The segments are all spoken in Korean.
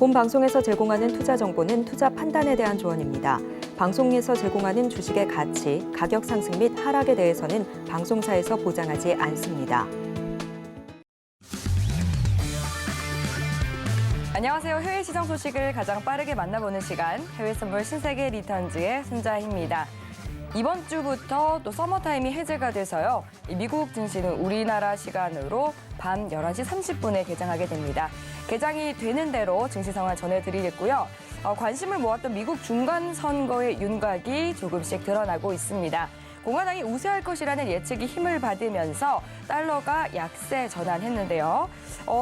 본 방송에서 제공하는 투자 정보는 투자 판단에 대한 조언입니다. 방송에서 제공하는 주식의 가치, 가격 상승 및 하락에 대해서는 방송사에서 보장하지 않습니다. 안녕하세요. 해외 시장 소식을 가장 빠르게 만나보는 시간, 해외 선물 신세계 리턴즈의 손자희입니다. 이번 주부터 또 서머타임이 해제가 돼서요. 미국 증시는 우리나라 시간으로 밤 11시 30분에 개장하게 됩니다. 개장이 되는 대로 증시 상황 전해드리겠고요. 관심을 모았던 미국 중간선거의 윤곽이 조금씩 드러나고 있습니다. 공화당이 우세할 것이라는 예측이 힘을 받으면서 달러가 약세 전환했는데요.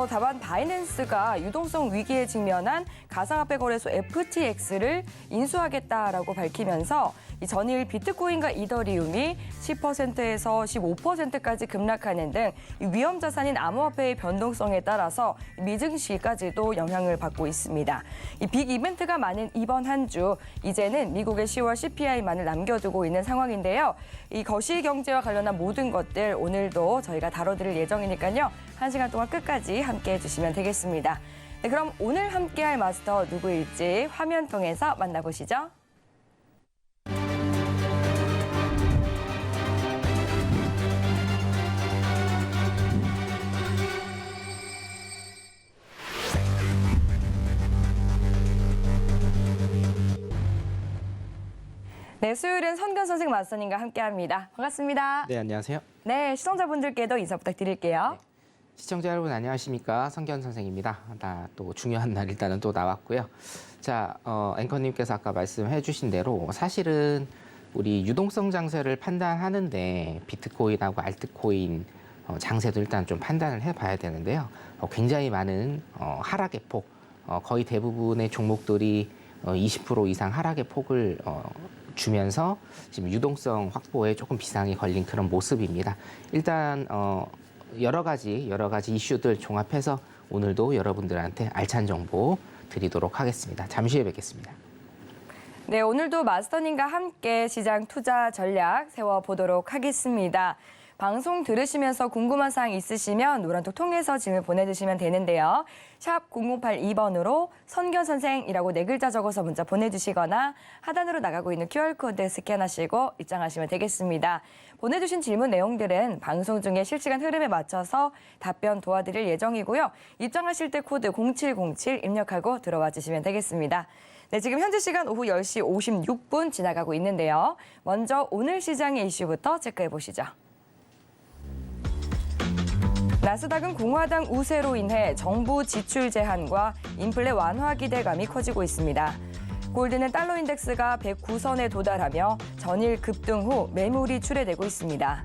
다만 바이낸스가 유동성 위기에 직면한 가상화폐 거래소 FTX를 인수하겠다라고 밝히면서 이 전일 비트코인과 이더리움이 10%에서 15%까지 급락하는 등 위험 자산인 암호화폐의 변동성에 따라서 미증시까지도 영향을 받고 있습니다. 이 빅 이벤트가 많은 이번 한 주, 이제는 미국의 10월 CPI만을 남겨두고 있는 상황인데요. 이 거시 경제와 관련한 모든 것들 오늘도 저희가 다뤄드릴 예정이니까요. 1시간 동안 끝까지 함께해 주시면 되겠습니다. 네, 그럼 오늘 함께할 마스터 누구일지 화면 통해서 만나보시죠. 네, 수요일은 선균 선생 마스터님과 함께합니다. 반갑습니다. 네, 안녕하세요. 네, 시청자분들께도 인사 부탁드릴게요. 네. 시청자 여러분 안녕하십니까? 성견 선생입니다. 또 중요한 날 일단은 또 나왔고요. 자, 앵커님께서 아까 말씀해 주신 대로 사실은 우리 유동성 장세를 판단하는데 비트코인하고 알트코인 장세도 일단 좀 판단을 해봐야 되는데요. 굉장히 많은 하락의 폭, 거의 대부분의 종목들이 20% 이상 하락의 폭을 주면서 지금 유동성 확보에 조금 비상이 걸린 그런 모습입니다. 일단 여러 가지 이슈들 종합해서 오늘도 여러분들한테 알찬 정보 드리도록 하겠습니다. 잠시 후에 뵙겠습니다. 네, 오늘도 마스터님과 함께 시장 투자 전략 세워보도록 하겠습니다. 방송 들으시면서 궁금한 사항 있으시면 노란톡 통해서 질문 보내주시면 되는데요. 샵 0082번으로 선견 선생이라고 4글자 적어서 문자 보내주시거나 하단으로 나가고 있는 QR코드 스캔하시고 입장하시면 되겠습니다. 보내주신 질문 내용들은 방송 중에 실시간 흐름에 맞춰서 답변 도와드릴 예정이고요. 입장하실 때 코드 0707 입력하고 들어와 주시면 되겠습니다. 네, 지금 현재 시간 오후 10시 56분 지나가고 있는데요. 먼저 오늘 시장의 이슈부터 체크해 보시죠. 나스닥은 공화당 우세로 인해 정부 지출 제한과 인플레 완화 기대감이 커지고 있습니다. 골드는 달러 인덱스가 109선에 도달하며 전일 급등 후 매물이 출회되고 있습니다.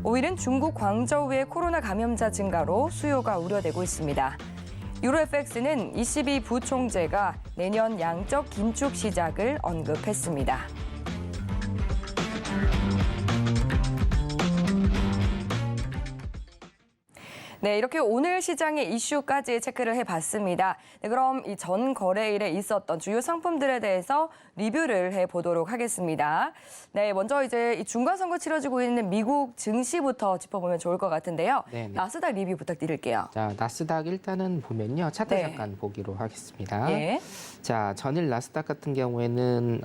오일은 중국 광저우의 코로나 감염자 증가로 수요가 우려되고 있습니다. 유로 FX는 ECB 부총재가 내년 양적 긴축 시작을 언급했습니다. 네, 이렇게 오늘 시장의 이슈까지 체크를 해봤습니다. 네, 그럼 이 전 거래일에 있었던 주요 상품들에 대해서 리뷰를 해보도록 하겠습니다. 네, 먼저 이제 이 중간선거 치러지고 있는 미국 증시부터 짚어보면 좋을 것 같은데요. 네네. 나스닥 리뷰 부탁드릴게요. 자, 나스닥 일단은 보면요. 차트 네. 잠깐 보기로 하겠습니다. 예. 자, 전일 나스닥 같은 경우에는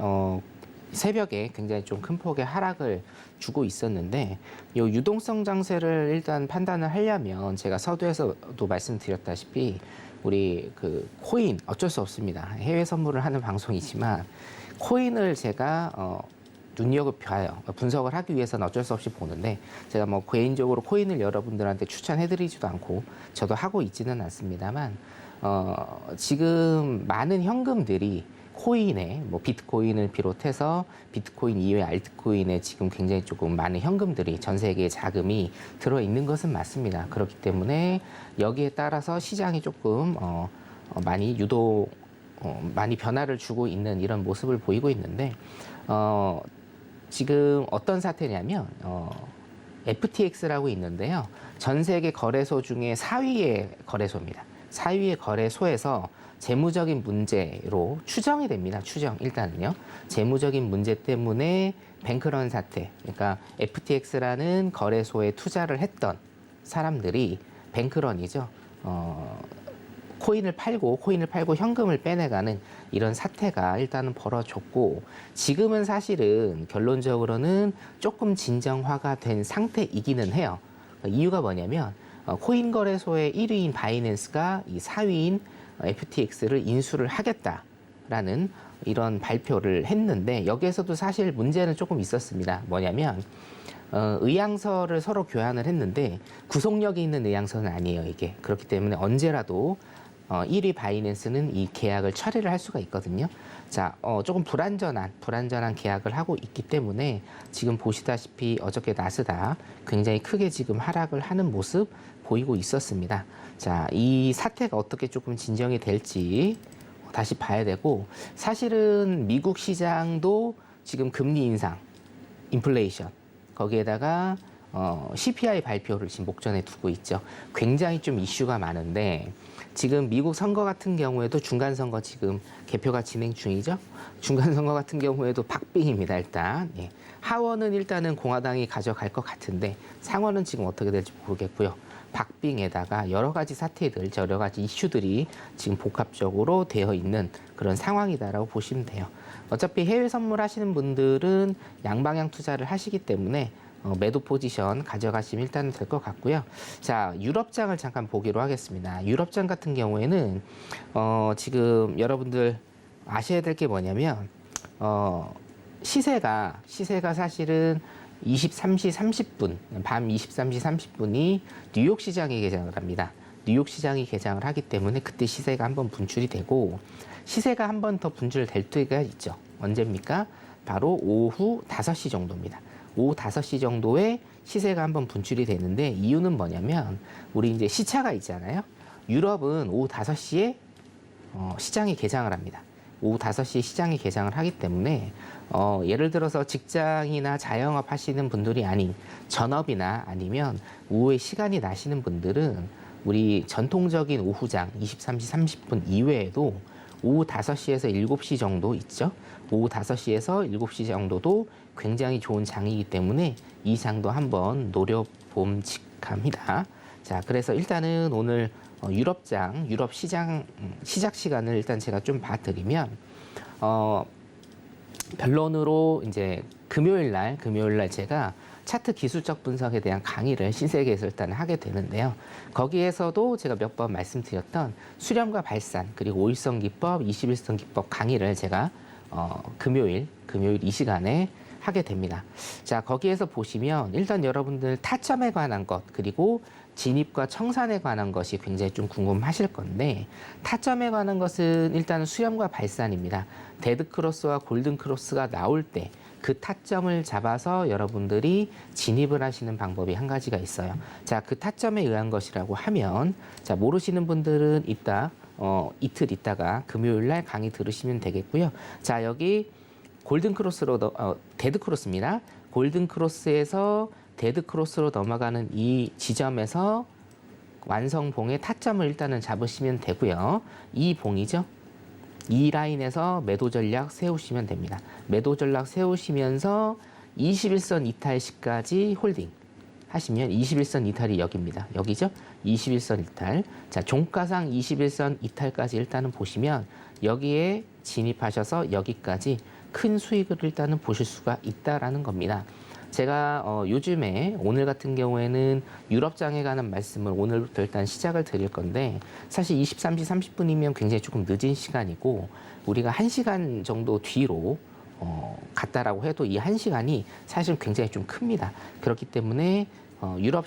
새벽에 굉장히 좀 큰 폭의 하락을 주고 있었는데 이 유동성 장세를 일단 판단을 하려면 제가 서두에서도 말씀드렸다시피 우리 그 코인 어쩔 수 없습니다. 해외 선물을 하는 방송이지만 코인을 제가 눈여겨봐요. 분석을 하기 위해서는 어쩔 수 없이 보는데 제가 뭐 개인적으로 코인을 여러분들한테 추천해드리지도 않고 저도 하고 있지는 않습니다만 지금 많은 현금들이 코인에 뭐 비트코인을 비롯해서 비트코인 이외 알트코인에 지금 굉장히 조금 많은 현금들이 전 세계에 자금이 들어 있는 것은 맞습니다. 그렇기 때문에 여기에 따라서 시장이 조금 많이 많이 변화를 주고 있는 이런 모습을 보이고 있는데 지금 어떤 사태냐면 FTX라고 있는데요. 전 세계 거래소 중에 4위의 거래소입니다. 4위의 거래소에서 재무적인 문제로 추정이 됩니다. 일단은요. 재무적인 문제 때문에 뱅크런 사태, 그러니까 FTX라는 거래소에 투자를 했던 사람들이 뱅크런이죠. 코인을 팔고 현금을 빼내가는 이런 사태가 일단은 벌어졌고, 지금은 사실은 결론적으로는 조금 진정화가 된 상태이기는 해요. 이유가 뭐냐면 코인 거래소의 1위인 바이낸스가 이 4위인 FTX를 인수를 하겠다라는 이런 발표를 했는데, 여기에서도 사실 문제는 조금 있었습니다. 뭐냐면 의향서를 서로 교환을 했는데 구속력이 있는 의향서는 아니에요, 이게. 그렇기 때문에 언제라도 1위 바이낸스는 이 계약을 철회를 할 수가 있거든요. 자, 조금 불안전한 계약을 하고 있기 때문에 지금 보시다시피 어저께 나스닥 굉장히 크게 지금 하락을 하는 모습 보이고 있었습니다. 자, 이 사태가 어떻게 조금 진정이 될지 다시 봐야 되고, 사실은 미국 시장도 지금 금리 인상, 인플레이션, 거기에다가 CPI 발표를 지금 목전에 두고 있죠. 굉장히 좀 이슈가 많은데, 지금 미국 선거 같은 경우에도 중간 선거 지금 개표가 진행 중이죠. 중간 선거 같은 경우에도 박빙입니다, 일단. 예. 하원은 일단은 공화당이 가져갈 것 같은데 상원은 지금 어떻게 될지 모르겠고요. 박빙에다가 여러 가지 사태들, 여러 가지 이슈들이 지금 복합적으로 되어 있는 그런 상황이다라고 보시면 돼요. 어차피 해외 선물 하시는 분들은 양방향 투자를 하시기 때문에 매도 포지션 가져가시면 일단은 될 것 같고요. 자, 유럽장을 잠깐 보기로 하겠습니다. 유럽장 같은 경우에는 지금 여러분들 아셔야 될 게 뭐냐면 시세가 사실은 23시 30분, 밤 23시 30분이 뉴욕 시장이 개장을 합니다. 뉴욕 시장이 개장을 하기 때문에 그때 시세가 한번 분출이 되고, 시세가 한 번 더 분출될 때가 있죠. 언제입니까? 바로 오후 5시 정도입니다. 오후 5시 정도에 시세가 한번 분출이 되는데, 이유는 뭐냐면 우리 이제 시차가 있잖아요. 유럽은 오후 5시에 시장이 개장을 합니다. 오후 5시에 시장이 개장을 하기 때문에 예를 들어서 직장이나 자영업 하시는 분들이 아닌 전업이나 아니면 오후에 시간이 나시는 분들은 우리 전통적인 오후장 23시 30분 이외에도 오후 5시에서 7시 정도 있죠. 오후 5시에서 7시 정도도 굉장히 좋은 장이기 때문에 이 장도 한번 노려봄직합니다. 자, 그래서 일단은 오늘 유럽장, 유럽 시장 시작 시간을 일단 제가 좀 봐드리면, 변론으로 이제 금요일 날 제가 차트 기술적 분석에 대한 강의를 신세계에서 일단 하게 되는데요. 거기에서도 제가 몇 번 말씀드렸던 수렴과 발산, 그리고 5일선 기법, 21선 기법 강의를 제가 금요일 이 시간에 하게 됩니다. 자, 거기에서 보시면 일단 여러분들 타점에 관한 것, 그리고 진입과 청산에 관한 것이 굉장히 좀 궁금하실 건데, 타점에 관한 것은 일단 수렴과 발산입니다. 데드 크로스와 골든 크로스가 나올 때 그 타점을 잡아서 여러분들이 진입을 하시는 방법이 한 가지가 있어요. 자, 그 타점에 의한 것이라고 하면, 자, 모르시는 분들은 이틀 있다가 금요일 날 강의 들으시면 되겠고요. 자, 여기 골든 크로스로 데드 크로스입니다. 골든 크로스에서 데드 크로스로 넘어가는 이 지점에서 완성봉의 타점을 일단은 잡으시면 되고요. 이 봉이죠. 이 라인에서 매도 전략 세우시면 됩니다. 매도 전략 세우시면서 21선 이탈 시까지 홀딩 하시면 21선 이탈이 여기입니다. 여기죠? 21선 이탈. 자, 종가상 21선 이탈까지 일단은 보시면 여기에 진입하셔서 여기까지 큰 수익을 일단은 보실 수가 있다라는 겁니다. 제가 요즘에 오늘 같은 경우에는 유럽장에 관한 말씀을 오늘부터 일단 시작을 드릴 건데, 사실 23시 30분이면 굉장히 조금 늦은 시간이고, 우리가 1시간 정도 뒤로 갔다라고 해도 이 1시간이 사실 굉장히 좀 큽니다. 그렇기 때문에 유럽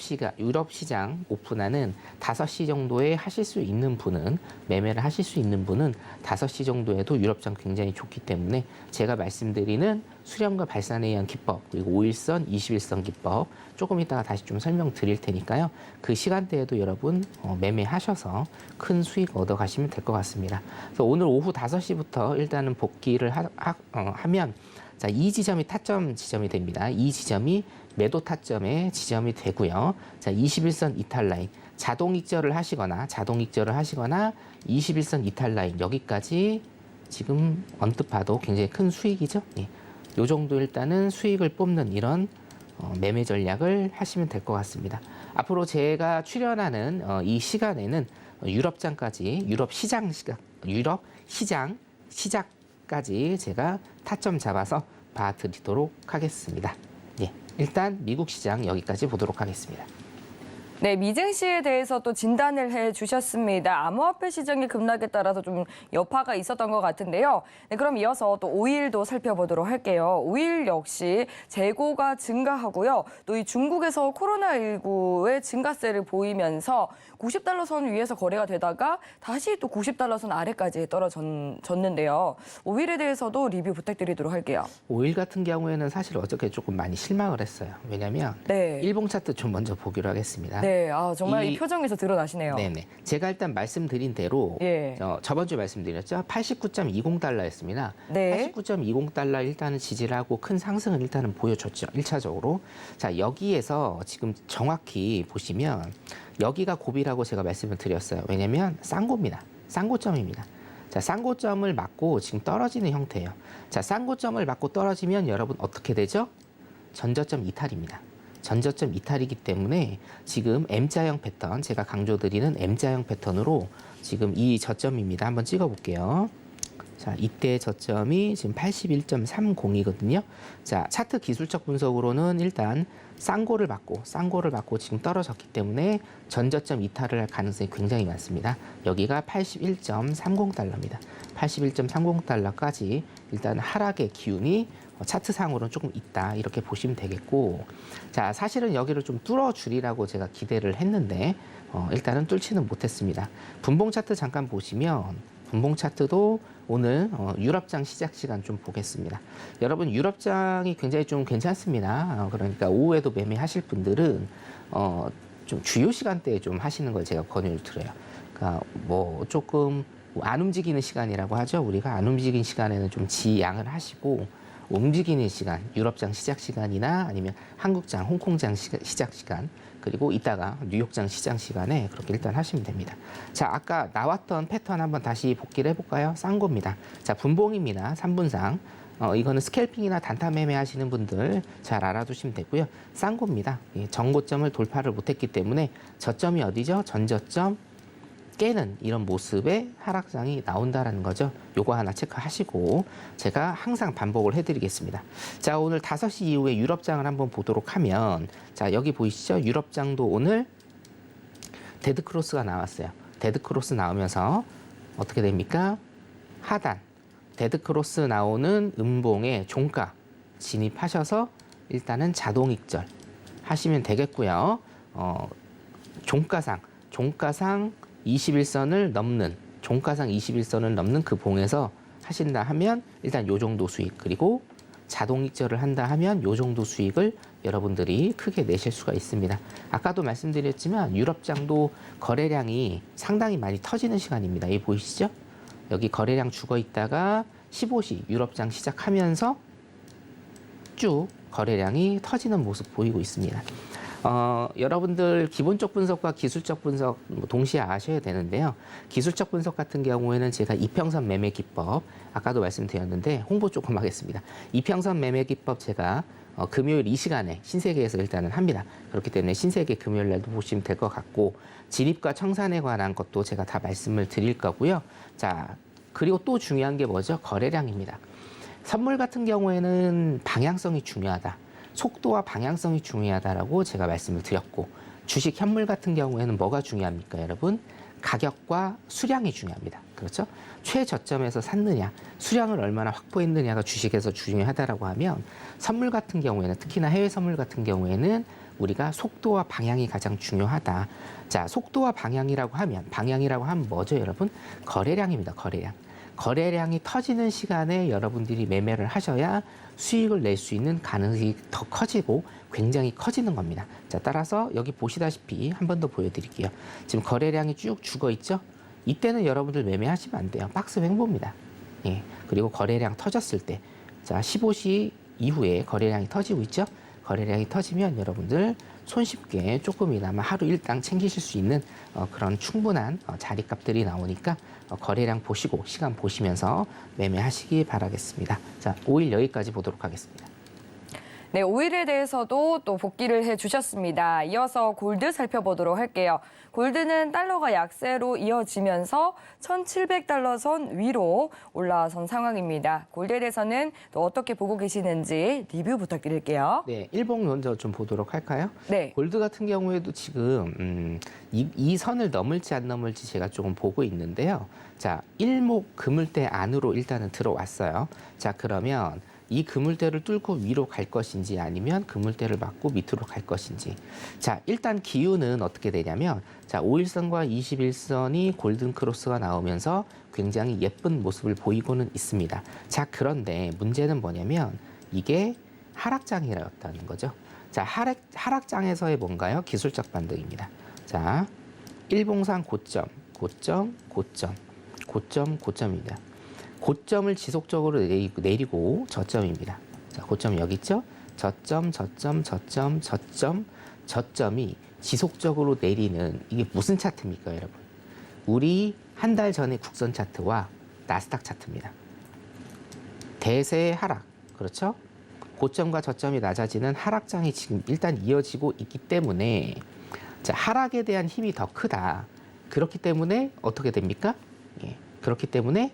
시장 오픈하는 5시 정도에 하실 수 있는 분은, 매매를 하실 수 있는 분은 5시 정도에도 유럽장 굉장히 좋기 때문에 제가 말씀드리는 수렴과 발산에 의한 기법, 그리고 5일선, 21선 기법 조금 이따가 다시 좀 설명드릴 테니까요. 그 시간대에도 여러분 매매하셔서 큰 수익 얻어 가시면 될 것 같습니다. 그래서 오늘 오후 5시부터 일단은 복귀를 하면, 자, 이 지점이 타점 지점이 됩니다. 이 지점이 매도 타점의 지점이 되고요. 자, 21선 이탈 라인, 자동 익절을 하시거나 21선 이탈 라인 여기까지 지금 언뜻 봐도 굉장히 큰 수익이죠. 예. 요 정도 일단은 수익을 뽑는 이런 매매 전략을 하시면 될 것 같습니다. 앞으로 제가 출연하는 이 시간에는 유럽장까지 유럽 시장 시작까지 제가 타점 잡아서 봐드리도록 하겠습니다. 예, 일단 미국 시장 여기까지 보도록 하겠습니다. 네, 미증시에 대해서 또 진단을 해주셨습니다. 암호화폐 시장의 급락에 따라서 좀 여파가 있었던 것 같은데요. 네, 그럼 이어서 또 오일도 살펴보도록 할게요. 오일 역시 재고가 증가하고요. 또 이 중국에서 코로나19의 증가세를 보이면서 90달러 선 위에서 거래가 되다가 다시 또 90달러 선 아래까지 떨어졌는데요. 오일에 대해서도 리뷰 부탁드리도록 할게요. 오일 같은 경우에는 사실 어저께 조금 많이 실망을 했어요. 왜냐하면 네. 일봉 차트 좀 먼저 보기로 하겠습니다. 네, 정말 이 표정에서 드러나시네요. 네네. 제가 일단 말씀드린 대로 예. 저번 주에 말씀드렸죠. 89.20달러였습니다. 네. 89.20달러 일단은 지지를 하고 큰 상승을 일단은 보여줬죠. 1차적으로. 자, 여기에서 지금 정확히 보시면 여기가 고비라고 제가 말씀을 드렸어요. 왜냐면 싼고입니다. 싼고점입니다. 자, 싼고점을 맞고 지금 떨어지는 형태예요. 자, 싼고점을 맞고 떨어지면 여러분 어떻게 되죠? 전저점 이탈입니다. 전저점 이탈이기 때문에 지금 M자형 패턴, 제가 강조드리는 M자형 패턴으로 지금 이 저점입니다. 한번 찍어볼게요. 자, 이때 저점이 지금 81.30이거든요. 자, 차트 기술적 분석으로는 일단 싼고를 받고 지금 떨어졌기 때문에 전저점 이탈을 할 가능성이 굉장히 많습니다. 여기가 81.30달러입니다. 81.30달러까지 일단 하락의 기운이 차트상으로는 조금 있다 이렇게 보시면 되겠고, 자, 사실은 여기를 좀 뚫어주리라고 제가 기대를 했는데 일단은 뚫지는 못했습니다. 분봉 차트 잠깐 보시면 분봉 차트도 오늘 유럽장 시작 시간 좀 보겠습니다. 여러분 유럽장이 굉장히 좀 괜찮습니다. 그러니까 오후에도 매매하실 분들은 좀 주요 시간대에 좀 하시는 걸 제가 권유를 드려요. 그러니까 뭐 조금 안 움직이는 시간이라고 하죠. 우리가 안 움직이는 시간에는 좀 지양을 하시고, 움직이는 시간, 유럽장 시작 시간이나 아니면 한국장, 홍콩장 시작 시간, 그리고 이따가 뉴욕장 시장 시간에 그렇게 일단 하시면 됩니다. 자, 아까 나왔던 패턴 한번 다시 복기를 해볼까요? 싼 겁니다. 자, 분봉입니다. 3분상. 이거는 스캘핑이나 단타 매매 하시는 분들 잘 알아두시면 되고요. 싼 겁니다. 예, 정고점을 돌파를 못했기 때문에 저점이 어디죠? 전저점 깨는 이런 모습의 하락장이 나온다라는 거죠. 요거 하나 체크하시고 제가 항상 반복을 해드리겠습니다. 자, 오늘 5시 이후에 유럽장을 한번 보도록 하면, 자, 여기 보이시죠? 유럽장도 오늘 데드크로스가 나왔어요. 데드크로스 나오면서 어떻게 됩니까? 하단 데드크로스 나오는 음봉에 종가 진입하셔서 일단은 자동 익절 하시면 되겠고요. 종가상 21선을 넘는, 종가상 21선을 넘는 그 봉에서 하신다 하면 일단 요 정도 수익, 그리고 자동 익절을 한다 하면 요 정도 수익을 여러분들이 크게 내실 수가 있습니다. 아까도 말씀드렸지만 유럽장도 거래량이 상당히 많이 터지는 시간입니다. 여기 보이시죠? 여기 거래량 죽어 있다가 15시 유럽장 시작하면서 쭉 거래량이 터지는 모습 보이고 있습니다. 여러분들 기본적 분석과 기술적 분석 동시에 아셔야 되는데요. 기술적 분석 같은 경우에는 제가 이평선 매매 기법, 아까도 말씀드렸는데 홍보 조금 하겠습니다. 이평선 매매 기법 제가 금요일 이 시간에 신세계에서 일단은 합니다. 그렇기 때문에 신세계 금요일 날도 보시면 될 것 같고, 진입과 청산에 관한 것도 제가 다 말씀을 드릴 거고요. 자, 그리고 또 중요한 게 뭐죠? 거래량입니다. 선물 같은 경우에는 방향성이 중요하다. 속도와 방향성이 중요하다라고 제가 말씀을 드렸고, 주식 현물 같은 경우에는 뭐가 중요합니까, 여러분? 가격과 수량이 중요합니다. 그렇죠? 최저점에서 샀느냐, 수량을 얼마나 확보했느냐가 주식에서 중요하다라고 하면, 선물 같은 경우에는, 특히나 해외 선물 같은 경우에는 우리가 속도와 방향이 가장 중요하다. 자, 속도와 방향이라고 하면 뭐죠, 여러분? 거래량입니다. 거래량이 터지는 시간에 여러분들이 매매를 하셔야 수익을 낼 수 있는 가능성이 더 커지고 굉장히 커지는 겁니다. 자, 따라서 여기 보시다시피 한 번 더 보여드릴게요. 지금 거래량이 쭉 죽어 있죠? 이때는 여러분들 매매하시면 안 돼요. 박스 횡보입니다. 예. 그리고 거래량 터졌을 때, 자, 15시 이후에 거래량이 터지고 있죠? 거래량이 터지면 여러분들 손쉽게 조금이나마 하루 일당 챙기실 수 있는 그런 충분한 자리값들이 나오니까 거래량 보시고 시간 보시면서 매매하시기 바라겠습니다. 자, 5일 여기까지 보도록 하겠습니다. 네, 오일에 대해서도 또 복귀를 해주셨습니다. 이어서 골드 살펴보도록 할게요. 골드는 달러가 약세로 이어지면서 1,700달러 선 위로 올라선 상황입니다. 골드에 대해서는 또 어떻게 보고 계시는지 리뷰 부탁드릴게요. 네, 일봉 먼저 좀 보도록 할까요? 네. 골드 같은 경우에도 지금 이 선을 넘을지 안 넘을지 제가 조금 보고 있는데요. 자, 일목 그물대 안으로 일단은 들어왔어요. 자, 그러면 이 그물대를 뚫고 위로 갈 것인지 아니면 그물대를 맞고 밑으로 갈 것인지. 자, 일단 기운은 어떻게 되냐면 자, 5일선과 21선이 골든 크로스가 나오면서 굉장히 예쁜 모습을 보이고는 있습니다. 자, 그런데 문제는 뭐냐면 이게 하락장이라였다는 거죠. 자, 하락장에서의 뭔가요? 기술적 반등입니다. 자, 일봉상 고점, 고점, 고점, 고점, 고점입니다. 고점을 지속적으로 내리고 저점입니다. 자, 고점 여기 있죠? 저점, 저점, 저점, 저점, 저점이 지속적으로 내리는 이게 무슨 차트입니까, 여러분? 우리 한 달 전의 국선 차트와 나스닥 차트입니다. 대세의 하락, 그렇죠? 고점과 저점이 낮아지는 하락장이 지금 일단 이어지고 있기 때문에 자, 하락에 대한 힘이 더 크다. 그렇기 때문에 어떻게 됩니까? 예, 그렇기 때문에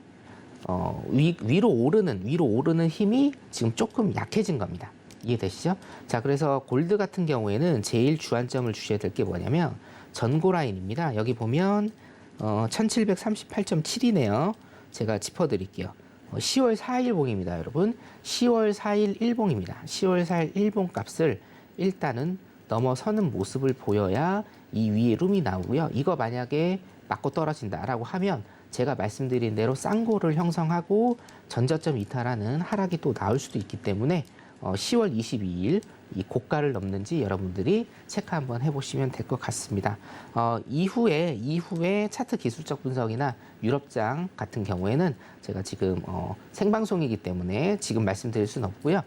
위로 오르는 힘이 지금 조금 약해진 겁니다. 이해되시죠? 자, 그래서 골드 같은 경우에는 제일 주안점을 주셔야 될 게 뭐냐면 전고 라인입니다. 여기 보면 1738.7이네요. 제가 짚어드릴게요. 10월 4일 봉입니다, 여러분. 10월 4일 일봉입니다. 10월 4일 일봉 값을 일단은 넘어서는 모습을 보여야 이 위에 룸이 나오고요. 이거 만약에 맞고 떨어진다라고 하면 제가 말씀드린 대로 쌍고를 형성하고 전저점 이탈하는 하락이 또 나올 수도 있기 때문에 10월 22일 이 고가를 넘는지 여러분들이 체크 한번 해보시면 될 것 같습니다. 이후에 차트 기술적 분석이나 유럽장 같은 경우에는 제가 지금 생방송이기 때문에 지금 말씀드릴 수는 없고요.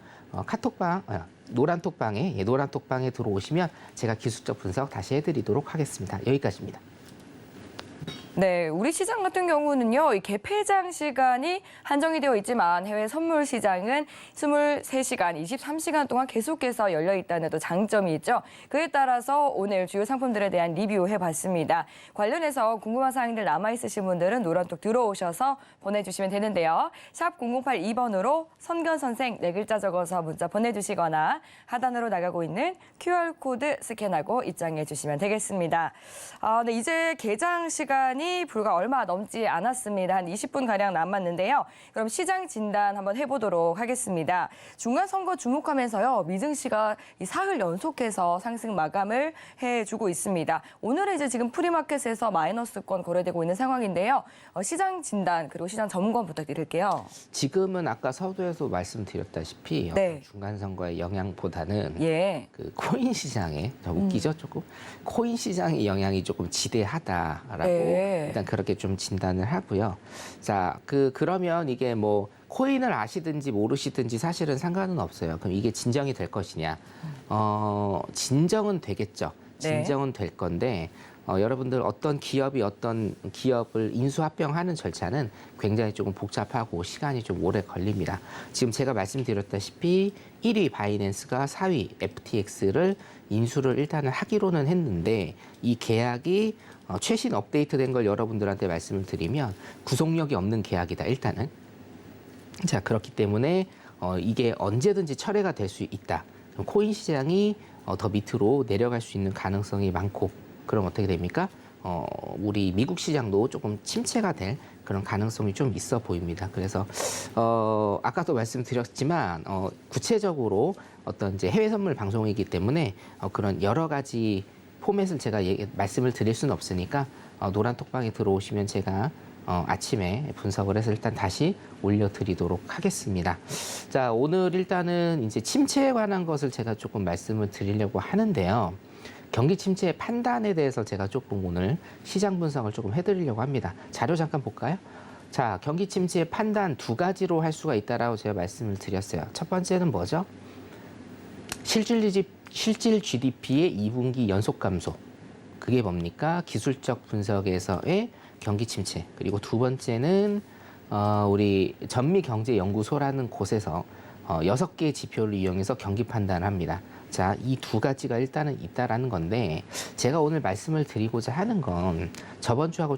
노란톡방에 들어오시면 제가 기술적 분석 다시 해드리도록 하겠습니다. 여기까지입니다. 네, 우리 시장 같은 경우는요, 이 개폐장 시간이 한정이 되어 있지만 해외 선물 시장은 23시간, 23시간 동안 계속해서 열려 있다는 또 장점이 있죠. 그에 따라서 오늘 주요 상품들에 대한 리뷰해 봤습니다. 관련해서 궁금한 사항들 남아있으신 분들은 노란톡 들어오셔서 보내주시면 되는데요. 샵 0082번으로 선견선생 4글자 적어서 문자 보내주시거나 하단으로 나가고 있는 QR코드 스캔하고 입장해 주시면 되겠습니다. 네, 이제 개장 시간이 불과 얼마 넘지 않았습니다. 한 20분가량 남았는데요. 그럼 시장 진단 한번 해보도록 하겠습니다. 중간 선거 주목하면서요. 미증시가 이 사흘 연속해서 상승 마감을 해주고 있습니다. 오늘은 이제 지금 프리마켓에서 마이너스권 거래되고 있는 상황인데요. 시장 진단 그리고 시장 점검 부탁드릴게요. 지금은 아까 서두에서 말씀드렸다시피 네. 중간 선거의 영향보다는 예. 그 코인 시장에 웃기죠 조금 코인 시장의 영향이 조금 지대하다라고 네. 일단 그렇게 좀 진단을 하고요. 자, 그러면 이게 뭐 코인을 아시든지 모르시든지 사실은 상관은 없어요. 그럼 이게 진정이 될 것이냐? 진정은 되겠죠. 진정은 될 건데 여러분들 어떤 기업을 인수합병하는 절차는 굉장히 조금 복잡하고 시간이 좀 오래 걸립니다. 지금 제가 말씀드렸다시피 1위 바이낸스가 4위 FTX를 인수를 일단은 하기로는 했는데 이 계약이 최신 업데이트된 걸 여러분들한테 말씀을 드리면 구속력이 없는 계약이다, 일단은. 자, 그렇기 때문에 이게 언제든지 철회가 될 수 있다. 그럼 코인 시장이 더 밑으로 내려갈 수 있는 가능성이 많고, 그럼 어떻게 됩니까? 우리 미국 시장도 조금 침체가 될 그런 가능성이 좀 있어 보입니다. 그래서 아까도 말씀드렸지만 구체적으로 어떤 이제 해외 선물 방송이기 때문에 그런 여러 가지 포맷을 제가 말씀을 드릴 수는 없으니까 노란 톡방에 들어오시면 제가 아침에 분석을 해서 일단 다시 올려드리도록 하겠습니다. 자, 오늘 일단은 이제 침체에 관한 것을 제가 조금 말씀을 드리려고 하는데요. 경기 침체의 판단에 대해서 제가 조금 오늘 시장 분석을 조금 해드리려고 합니다. 자료 잠깐 볼까요? 자, 경기 침체의 판단 두 가지로 할 수가 있다라고 제가 말씀을 드렸어요. 첫 번째는 뭐죠? 실질 GDP의 2분기 연속 감소. 그게 뭡니까? 기술적 분석에서의 경기 침체. 그리고 두 번째는 우리 전미경제연구소라는 곳에서 6개의 지표를 이용해서 경기 판단을 합니다. 자, 이 두 가지가 일단은 있다라는 건데 제가 오늘 말씀을 드리고자 하는 건 저번 주하고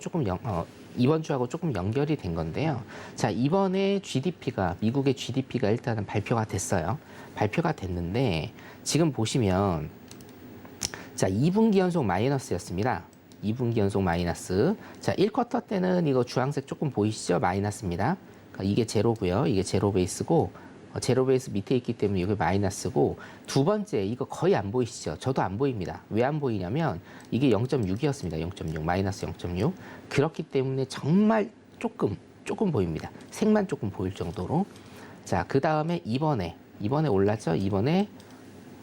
이번 주하고 조금 연결이 된 건데요. 자, 이번에 미국의 GDP가 일단은 발표가 됐어요. 발표가 됐는데 지금 보시면 자, 2분기 연속 마이너스였습니다. 2분기 연속 마이너스. 자, 1쿼터 때는 이거 주황색 조금 보이시죠? 마이너스입니다. 그러니까 이게 제로고요. 이게 제로 베이스고 제로 베이스 밑에 있기 때문에 이게 마이너스고 두 번째 이거 거의 안 보이시죠? 저도 안 보입니다. 왜 안 보이냐면 이게 0.6이었습니다. 0.6 마이너스 0.6 그렇기 때문에 정말 조금 보입니다. 색만 조금 보일 정도로. 자, 그 다음에 이번에 올랐죠? 이번에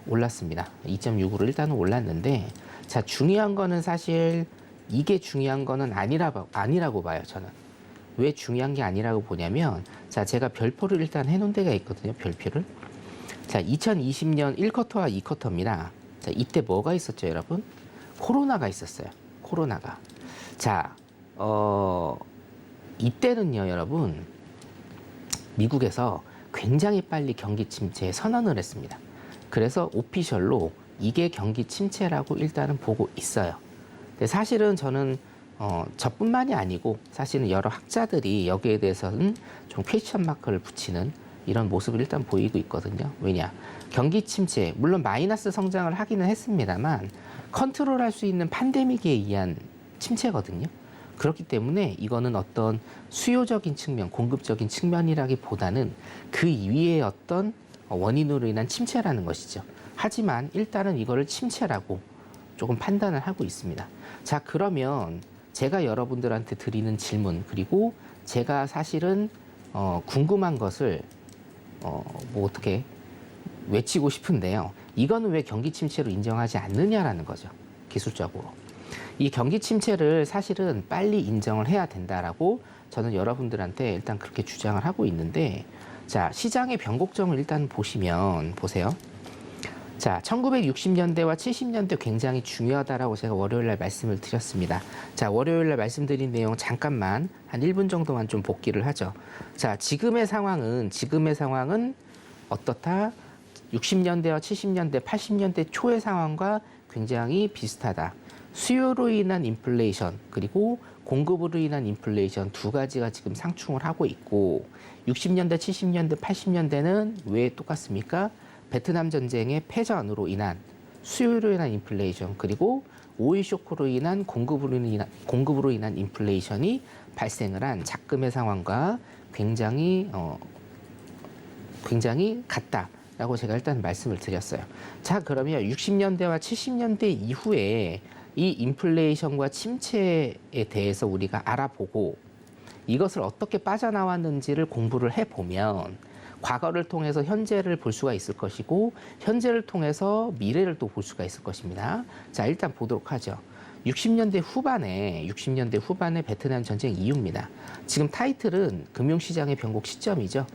올랐습니다. 2.6으로 일단은 올랐는데 자, 중요한 거는 사실 이게 중요한 거는 아니라고 봐요. 저는. 왜 중요한 게 아니라고 보냐면 자, 제가 별표를 일단 해놓은 데가 있거든요. 별표를. 자, 2020년 1쿼터와 2쿼터입니다. 자, 이때 뭐가 있었죠, 여러분? 코로나가 있었어요. 코로나가. 자, 이때는요, 여러분, 미국에서 굉장히 빨리 경기 침체에 선언을 했습니다. 그래서 오피셜로 이게 경기 침체라고 일단은 보고 있어요. 근데 사실은 저는 저뿐만이 아니고 사실은 여러 학자들이 여기에 대해서는 좀 퀘스천 마크를 붙이는 이런 모습을 일단 보이고 있거든요. 왜냐? 경기 침체, 물론 마이너스 성장을 하기는 했습니다만 컨트롤할 수 있는 팬데믹에 의한 침체거든요. 그렇기 때문에 이거는 어떤 수요적인 측면, 공급적인 측면이라기보다는 그 위에 어떤 원인으로 인한 침체라는 것이죠. 하지만 일단은 이거를 침체라고 조금 판단을 하고 있습니다. 자, 그러면 제가 여러분들한테 드리는 질문 그리고 제가 사실은 궁금한 것을 뭐 어떻게 외치고 싶은데요. 이거는 왜 경기 침체로 인정하지 않느냐라는 거죠. 기술적으로. 이 경기 침체를 사실은 빨리 인정을 해야 된다라고 저는 여러분들한테 일단 그렇게 주장을 하고 있는데 자, 시장의 변곡점을 일단 보세요. 자, 1960년대와 70년대 굉장히 중요하다라고 제가 월요일 날 말씀을 드렸습니다. 자, 월요일 날 말씀드린 내용 잠깐만 한 1분 정도만 좀 복기를 하죠. 자, 지금의 상황은 어떻다? 60년대와 70년대, 80년대 초의 상황과 굉장히 비슷하다. 수요로 인한 인플레이션 그리고 공급으로 인한 인플레이션 두 가지가 지금 상충을 하고 있고 60년대, 70년대, 80년대는 왜 똑같습니까? 베트남 전쟁의 패전으로 인한 수요로 인한 인플레이션 그리고 오일 쇼크로 인한 공급으로 인한 인플레이션이 발생을 한 작금의 상황과 굉장히 같다라고 제가 일단 말씀을 드렸어요. 자, 그러면 60년대와 70년대 이후에 이 인플레이션과 침체에 대해서 우리가 알아보고 이것을 어떻게 빠져나왔는지를 공부를 해보면 과거를 통해서 현재를 볼 수가 있을 것이고 현재를 통해서 미래를 또 볼 수가 있을 것입니다. 자, 일단 보도록 하죠. 60년대 후반에 베트남 전쟁 이후입니다. 지금 타이틀은 금융시장의 변곡 시점이죠.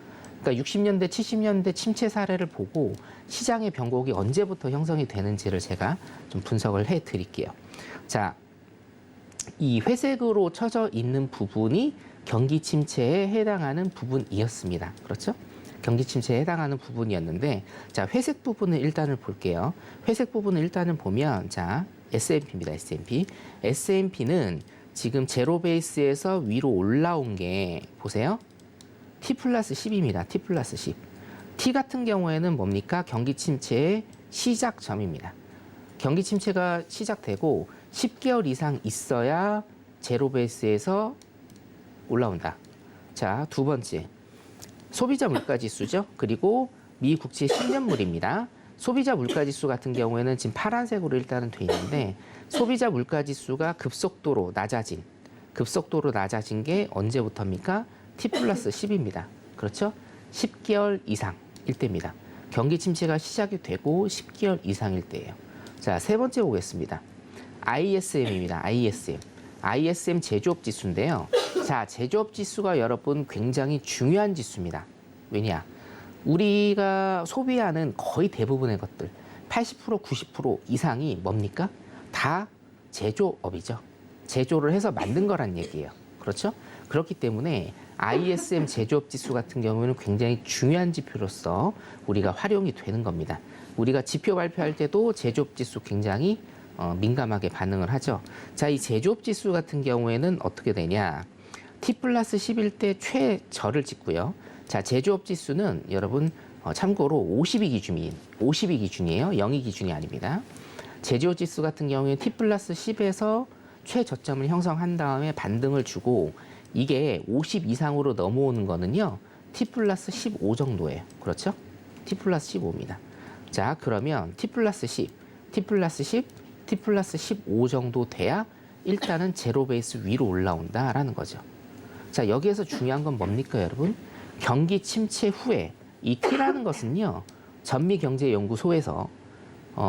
그러니까 60년대, 70년대 침체 사례를 보고 시장의 변곡이 언제부터 형성이 되는지를 제가 좀 분석을 해드릴게요. 자, 이 회색으로 쳐져 있는 부분이 경기 침체에 해당하는 부분이었습니다. 그렇죠? 경기 침체에 해당하는 부분이었는데 자, 회색 부분을 일단을 볼게요. 회색 부분을 일단은 보면 자, S&P입니다. S&P는 지금 제로 베이스에서 위로 올라온 게 보세요. T+10입니다. T+10. T 같은 경우에는 뭡니까? 경기 침체의 시작점입니다. 경기 침체가 시작되고 10개월 이상 있어야 제로 베이스에서 올라온다. 자, 두 번째. 소비자 물가지수죠. 그리고 미 국채 10년물입니다. 소비자 물가지수 같은 경우에는 지금 파란색으로 일단은 돼 있는데 소비자 물가지수가 급속도로 낮아진 게 언제부터입니까? T+10입니다. 그렇죠? 10개월 이상일 때입니다. 경기 침체가 시작이 되고 10개월 이상일 때예요. 자, 세 번째 보겠습니다. ISM입니다. ISM 제조업 지수인데요. 자, 제조업 지수가 여러분 굉장히 중요한 지수입니다. 왜냐? 우리가 소비하는 거의 대부분의 것들, 80%, 90% 이상이 뭡니까? 다 제조업이죠. 제조를 해서 만든 거란 얘기예요. 그렇죠? 그렇기 때문에 ISM 제조업 지수 같은 경우에는 굉장히 중요한 지표로서 우리가 활용이 되는 겁니다. 우리가 지표 발표할 때도 제조업 지수 굉장히 민감하게 반응을 하죠. 자, 이 제조업 지수 같은 경우에는 어떻게 되냐? T+10일 때 최저를 찍고요. 자, 제조업 지수는 여러분 참고로 50이 기준이에요. 0이 기준이 아닙니다. 제조업 지수 같은 경우에 T+10에서 최저점을 형성한 다음에 반등을 주고 이게 50 이상으로 넘어오는 거는요. T+15 정도예요. 그렇죠? T+15입니다. 자, 그러면 T+10, T+10, T+15 정도 돼야 일단은 제로 베이스 위로 올라온다라는 거죠. 자, 여기에서 중요한 건 뭡니까, 여러분? 경기 침체 후에 이 T라는 것은요. 전미경제연구소에서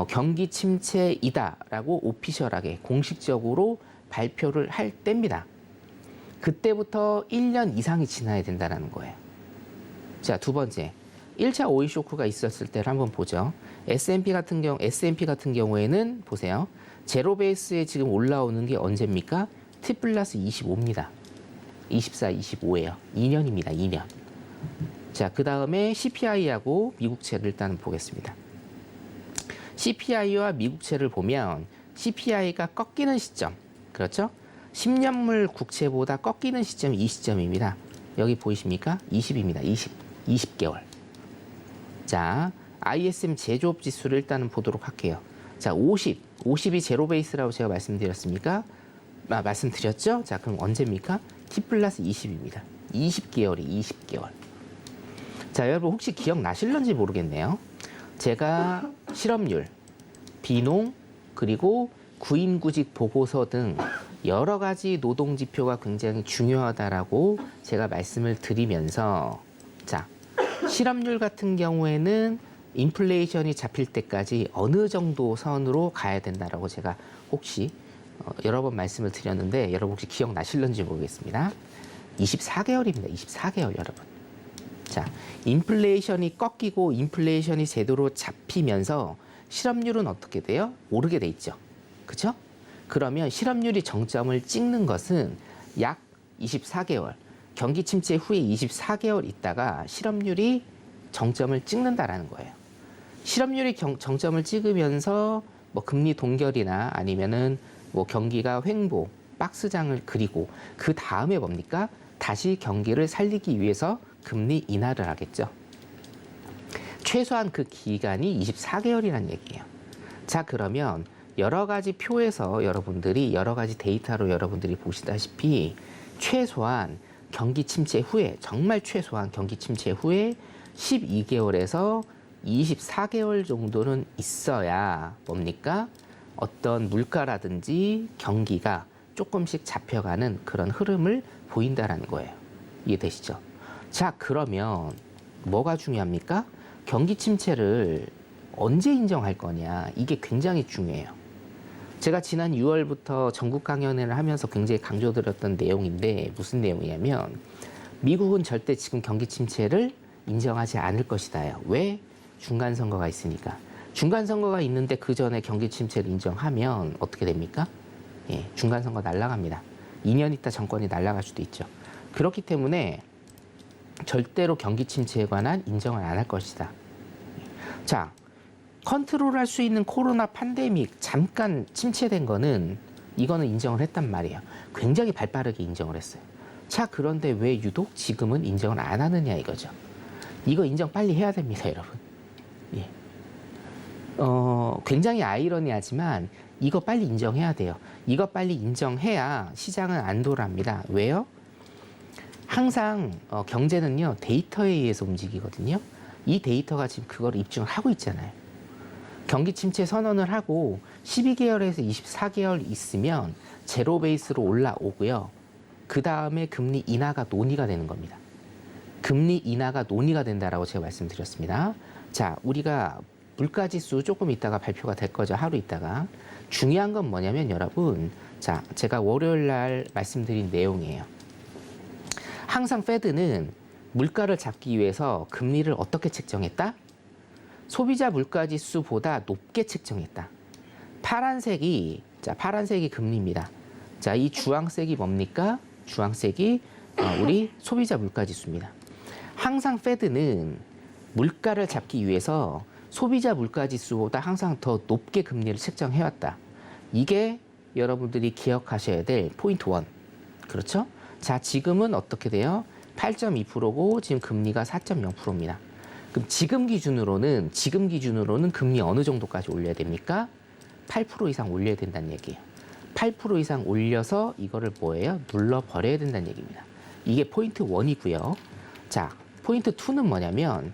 경기 침체이다라고 오피셜하게 공식적으로 발표를 할 때입니다. 그때부터 1년 이상이 지나야 된다는 거예요. 자, 두 번째. 1차 오일 쇼크가 있었을 때를 한번 보죠. S&P 같은 경우에는 보세요. 제로 베이스에 지금 올라오는 게 언제입니까? T+25입니다. 24, 25예요. 2년입니다. 2년. 자, 그 다음에 CPI하고 미국채를 일단 보겠습니다. CPI와 미국채를 보면 CPI가 꺾이는 시점, 그렇죠? 10년물 국채보다 꺾이는 시점이 이 시점입니다. 여기 보이십니까? 20입니다. 20개월. 자, ISM 제조업 지수를 일단은 보도록 할게요. 자, 50이 제로 베이스라고 제가 말씀드렸죠? 자, 그럼 언제입니까? T+20입니다. 20개월. 자, 여러분 혹시 기억나실런지 모르겠네요. 제가 실업률, 비농, 그리고 구인구직 보고서 등 여러 가지 노동 지표가 굉장히 중요하다라고 제가 말씀을 드리면서 자, 실업률 같은 경우에는 인플레이션이 잡힐 때까지 어느 정도 선으로 가야 된다라고 제가 혹시 여러 번 말씀을 드렸는데 여러분 혹시 기억나실런지 모르겠습니다. 24개월입니다. 24개월 여러분. 자, 인플레이션이 꺾이고 인플레이션이 제대로 잡히면서 실업률은 어떻게 돼요? 오르게 돼 있죠. 그렇죠? 그러면 실업률이 정점을 찍는 것은 약 24개월, 경기 침체 후에 24개월 있다가 실업률이 정점을 찍는다라는 거예요. 실업률이 정점을 찍으면서 뭐 금리 동결이나 아니면은 뭐 경기가 횡보, 박스장을 그리고 그 다음에 뭡니까? 다시 경기를 살리기 위해서 금리 인하를 하겠죠. 최소한 그 기간이 24개월이라는 얘기예요. 자, 그러면 여러 가지 표에서 여러분들이 여러 가지 데이터로 여러분들이 보시다시피 최소한 경기 침체 후에 정말 최소한 경기 침체 후에 12개월에서 24개월 정도는 있어야 뭡니까? 어떤 물가라든지 경기가 조금씩 잡혀가는 그런 흐름을 보인다라는 거예요. 이해되시죠? 자, 그러면 뭐가 중요합니까? 경기 침체를 언제 인정할 거냐? 이게 굉장히 중요해요. 제가 지난 6월부터 전국 강연을 하면서 굉장히 강조드렸던 내용인데 무슨 내용이냐면 미국은 절대 지금 경기 침체를 인정하지 않을 것이다요. 왜? 중간 선거가 있으니까. 중간 선거가 있는데 그 전에 경기 침체를 인정하면 어떻게 됩니까? 예, 중간 선거 날아갑니다. 2년 있다 정권이 날아갈 수도 있죠. 그렇기 때문에 절대로 경기 침체에 관한 인정을 안 할 것이다. 자, 컨트롤할 수 있는 코로나 팬데믹 잠깐 침체된 거는 이거는 인정을 했단 말이에요. 굉장히 발빠르게 인정을 했어요. 자, 그런데 왜 유독 지금은 인정을 안 하느냐 이거죠. 이거 인정 빨리 해야 됩니다, 여러분. 예. 굉장히 아이러니하지만 이거 빨리 인정해야 돼요. 이거 빨리 인정해야 시장은 안 돌아갑니다. 왜요? 항상 경제는요 데이터에 의해서 움직이거든요. 이 데이터가 지금 그걸 입증을 하고 있잖아요. 경기 침체 선언을 하고 12개월에서 24개월 있으면 제로 베이스로 올라오고요. 그 다음에 금리 인하가 논의가 되는 겁니다. 금리 인하가 논의가 된다라고 제가 말씀드렸습니다. 자, 우리가 물가지수 조금 있다가 발표가 될 거죠. 하루 있다가. 중요한 건 뭐냐면 여러분, 자, 제가 월요일 날 말씀드린 내용이에요. 항상 페드는 물가를 잡기 위해서 금리를 어떻게 책정했다? 소비자 물가지수보다 높게 책정했다. 파란색이 금리입니다. 자, 이 주황색이 뭡니까? 주황색이 우리 소비자 물가지수입니다. 항상 페드는 물가를 잡기 위해서 소비자 물가지수보다 항상 더 높게 금리를 책정해왔다. 이게 여러분들이 기억하셔야 될 포인트 1. 그렇죠? 자, 지금은 어떻게 돼요? 8.2%고 지금 금리가 4.0%입니다. 그럼 지금 기준으로는 금리 어느 정도까지 올려야 됩니까? 8% 이상 올려야 된다는 얘기예요. 8% 이상 올려서 이거를 뭐예요? 눌러버려야 된다는 얘기입니다. 이게 포인트 1이고요. 자, 포인트 2는 뭐냐면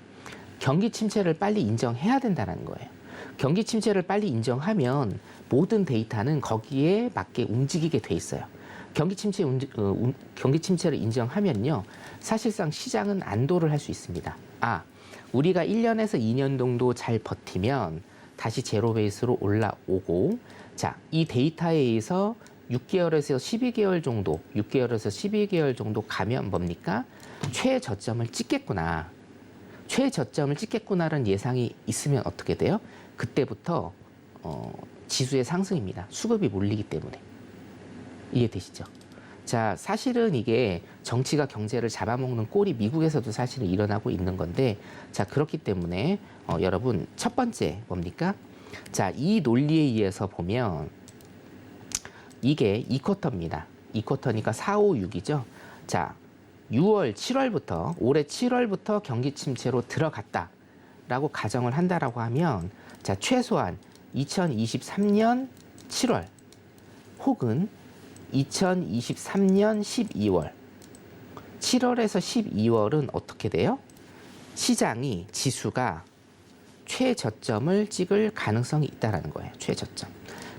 경기 침체를 빨리 인정해야 된다는 거예요. 경기 침체를 빨리 인정하면 모든 데이터는 거기에 맞게 움직이게 돼 있어요. 경기 침체를 인정하면요, 사실상 시장은 안도를 할 수 있습니다. 우리가 1년에서 2년 정도 잘 버티면 다시 제로 베이스로 올라오고, 자, 이 데이터에 의해서 6개월에서 12개월 정도 가면 뭡니까? 최저점을 찍겠구나. 최저점을 찍겠구나라는 예상이 있으면 어떻게 돼요? 그때부터 지수의 상승입니다. 수급이 몰리기 때문에. 이해되시죠? 자, 사실은 이게 정치가 경제를 잡아먹는 꼴이 미국에서도 사실은 일어나고 있는 건데, 자, 그렇기 때문에 여러분 첫 번째 뭡니까? 자, 이 논리에 의해서 보면 이게 2쿼터입니다. 2쿼터니까 4, 5, 6이죠. 자, 6월, 7월부터 올해 7월부터 경기 침체로 들어갔다라고 가정을 한다라고 하면, 자, 최소한 2023년 7월 혹은 2023년 12월, 7월에서 12월은 어떻게 돼요? 시장이 지수가 최저점을 찍을 가능성이 있다라는 거예요. 최저점.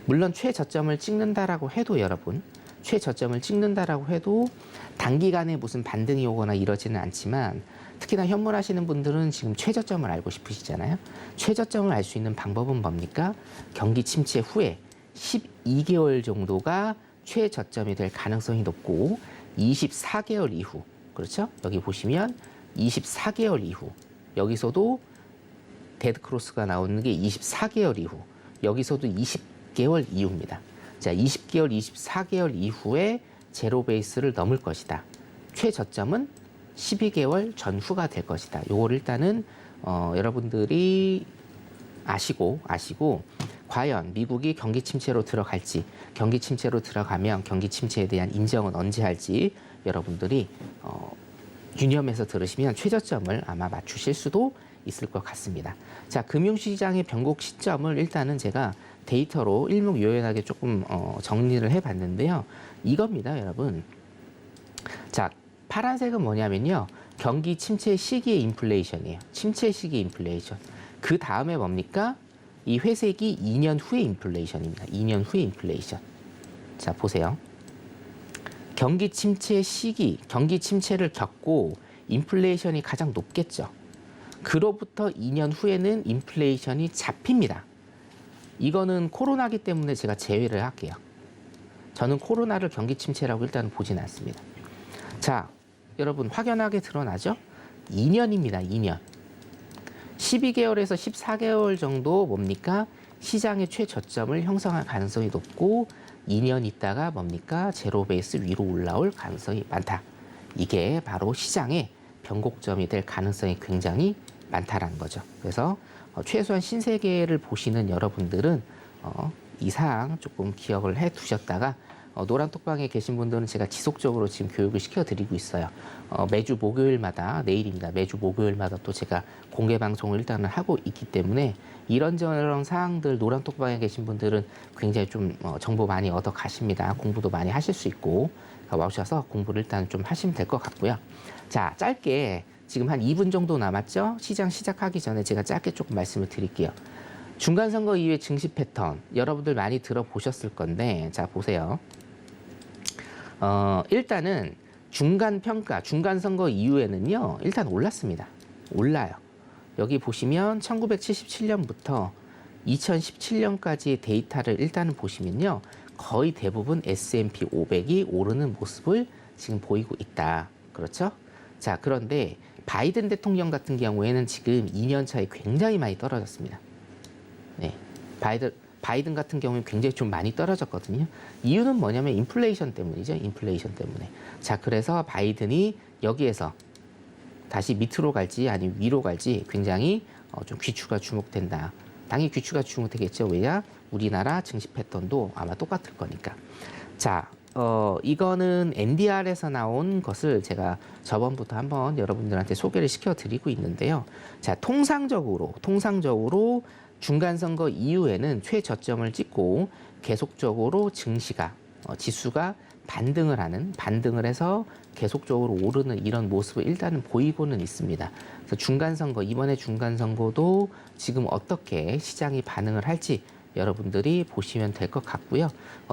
물론 최저점을 찍는다라고 해도 여러분, 최저점을 찍는다라고 해도 단기간에 무슨 반등이 오거나 이러지는 않지만, 특히나 현물하시는 분들은 지금 최저점을 알고 싶으시잖아요. 최저점을 알 수 있는 방법은 뭡니까? 경기 침체 후에 12개월 정도가 최저점이 될 가능성이 높고, 24개월 이후, 그렇죠? 여기 보시면 24개월 이후, 여기서도 데드크로스가 나오는 게 24개월 이후, 여기서도 20개월 이후입니다. 자, 20개월, 24개월 이후에 제로 베이스를 넘을 것이다. 최저점은 12개월 전후가 될 것이다. 요걸 일단은 여러분들이 아시고 과연 미국이 경기 침체로 들어갈지, 경기 침체로 들어가면 경기 침체에 대한 인정은 언제 할지 여러분들이 유념해서 들으시면 최저점을 아마 맞추실 수도 있을 것 같습니다. 자, 금융시장의 변곡 시점을 일단은 제가 데이터로 일목요연하게 조금 정리를 해봤는데요. 이겁니다, 여러분. 자, 파란색은 뭐냐면요, 경기 침체 시기의 인플레이션이에요. 침체 시기 인플레이션. 그 다음에 뭡니까? 이 회색이 2년 후의 인플레이션입니다. 2년 후의 인플레이션. 자, 보세요. 경기 침체 시기, 경기 침체를 겪고 인플레이션이 가장 높겠죠. 그로부터 2년 후에는 인플레이션이 잡힙니다. 이거는 코로나기 때문에 제가 제외를 할게요. 저는 코로나를 경기 침체라고 일단 보진 않습니다. 자, 여러분 확연하게 드러나죠? 2년입니다. 2년. 12개월에서 14개월 정도 뭡니까? 시장의 최저점을 형성할 가능성이 높고, 2년 있다가 뭡니까? 제로 베이스 위로 올라올 가능성이 많다. 이게 바로 시장의 변곡점이 될 가능성이 굉장히 많다라는 거죠. 그래서 최소한 신세계를 보시는 여러분들은 이 사항 조금 기억을 해 두셨다가, 노란톡방에 계신 분들은 제가 지속적으로 지금 교육을 시켜드리고 있어요. 매주 목요일마다, 내일입니다. 매주 목요일마다 또 제가 공개 방송을 일단은 하고 있기 때문에 이런저런 사항들 노란톡방에 계신 분들은 굉장히 좀 정보 많이 얻어 가십니다. 공부도 많이 하실 수 있고, 와주셔서 공부를 일단 좀 하시면 될 것 같고요. 자, 짧게 지금 한 2분 정도 남았죠? 시장 시작하기 전에 제가 짧게 조금 말씀을 드릴게요. 중간선거 이후의 증시 패턴 여러분들 많이 들어보셨을 건데, 자, 보세요. 일단은 중간평가, 중간선거 이후에는요, 일단 올랐습니다. 올라요. 여기 보시면 1977년부터 2017년까지의 데이터를 일단은 보시면요, 거의 대부분 S&P 500이 오르는 모습을 지금 보이고 있다. 그렇죠? 자, 그런데 바이든 대통령 같은 경우에는 지금 2년 차에 굉장히 많이 떨어졌습니다. 네, 바이든 같은 경우는 굉장히 좀 많이 떨어졌거든요. 이유는 뭐냐면 인플레이션 때문이죠. 인플레이션 때문에. 자, 그래서 바이든이 여기에서 다시 밑으로 갈지 아니면 위로 갈지 굉장히 좀 귀추가 주목된다. 당연히 귀추가 주목되겠죠. 왜냐? 우리나라 증시 패턴도 아마 똑같을 거니까. 자, 이거는 NDR에서 나온 것을 제가 저번부터 한번 여러분들한테 소개를 시켜드리고 있는데요. 자, 통상적으로 중간선거 이후에는 최저점을 찍고 계속적으로 증시가, 지수가 반등을 해서 계속적으로 오르는 이런 모습을 일단은 보이고는 있습니다. 그래서 중간선거, 이번에 중간선거도 지금 어떻게 시장이 반응을 할지 여러분들이 보시면 될 것 같고요.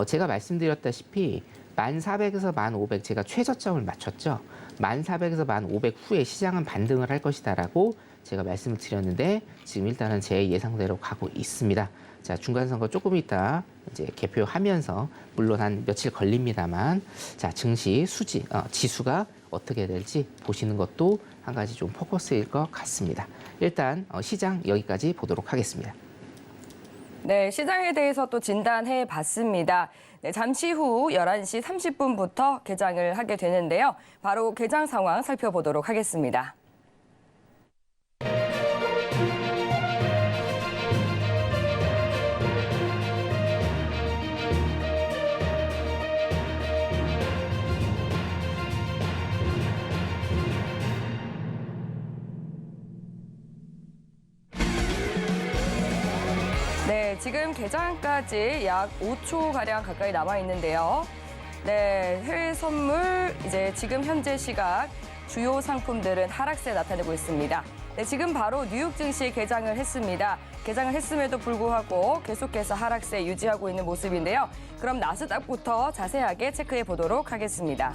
제가 말씀드렸다시피 1400에서 1500 제가 최저점을 맞췄죠. 1400에서 1500 후에 시장은 반등을 할 것이다라고 제가 말씀을 드렸는데 지금 일단은 제 예상대로 가고 있습니다. 자, 중간선거 조금 이따 이제 개표하면서 물론 한 며칠 걸립니다만 자, 증시 지수가 어떻게 될지 보시는 것도 한 가지 좀 포커스일 것 같습니다. 일단 시장 여기까지 보도록 하겠습니다. 네, 시장에 대해서 또 진단해 봤습니다. 네, 잠시 후 11시 30분부터 개장을 하게 되는데요. 바로 개장 상황 살펴보도록 하겠습니다. 네, 지금 개장까지 약 5초가량 가까이 남아 있는데요. 네, 해외 선물 이제 지금 현재 시각 주요 상품들은 하락세 나타내고 있습니다. 네, 지금 바로 뉴욕 증시 개장을 했습니다. 개장을 했음에도 불구하고 계속해서 하락세 유지하고 있는 모습인데요. 그럼 나스닥부터 자세하게 체크해 보도록 하겠습니다.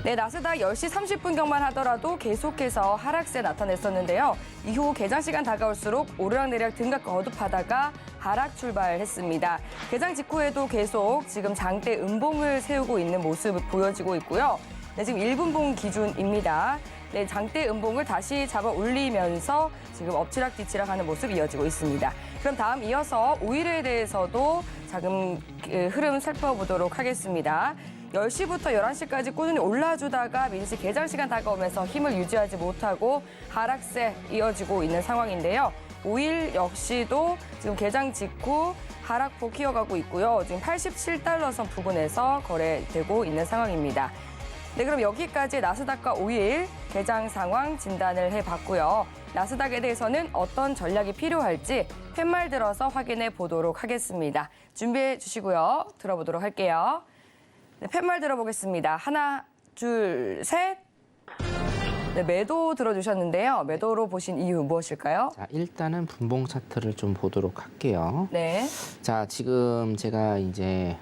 네, 나스닥 10시 30분경만 하더라도 계속해서 하락세 나타냈었는데요. 이후 개장 시간 다가올수록 오르락내리락 등각 거듭하다가 하락 출발했습니다. 개장 직후에도 계속 지금 장대 음봉을 세우고 있는 모습을 보여지고 있고요. 네, 지금 1분봉 기준입니다. 네, 장대 음봉을 다시 잡아 올리면서 지금 엎치락 뒤치락 하는 모습이 이어지고 있습니다. 그럼 다음 이어서 5일에 대해서도 자금 흐름 살펴보도록 하겠습니다. 10시부터 11시까지 꾸준히 올라주다가 민시 개장 시간 다가오면서 힘을 유지하지 못하고 하락세 이어지고 있는 상황인데요. 5일 역시도 지금 개장 직후 하락폭 이어가고 있고요. 지금 87달러선 부근에서 거래되고 있는 상황입니다. 네, 그럼 여기까지 나스닥과 5일 개장 상황 진단을 해봤고요. 나스닥에 대해서는 어떤 전략이 필요할지 팻말 들어서 확인해 보도록 하겠습니다. 준비해 주시고요. 들어보도록 할게요. 네, 팻말 들어보겠습니다. 하나, 둘, 셋. 네, 매도 들어주셨는데요. 매도로 보신 이유 무엇일까요? 자, 일단은 분봉 차트를 좀 보도록 할게요. 네. 자, 지금 제가 이제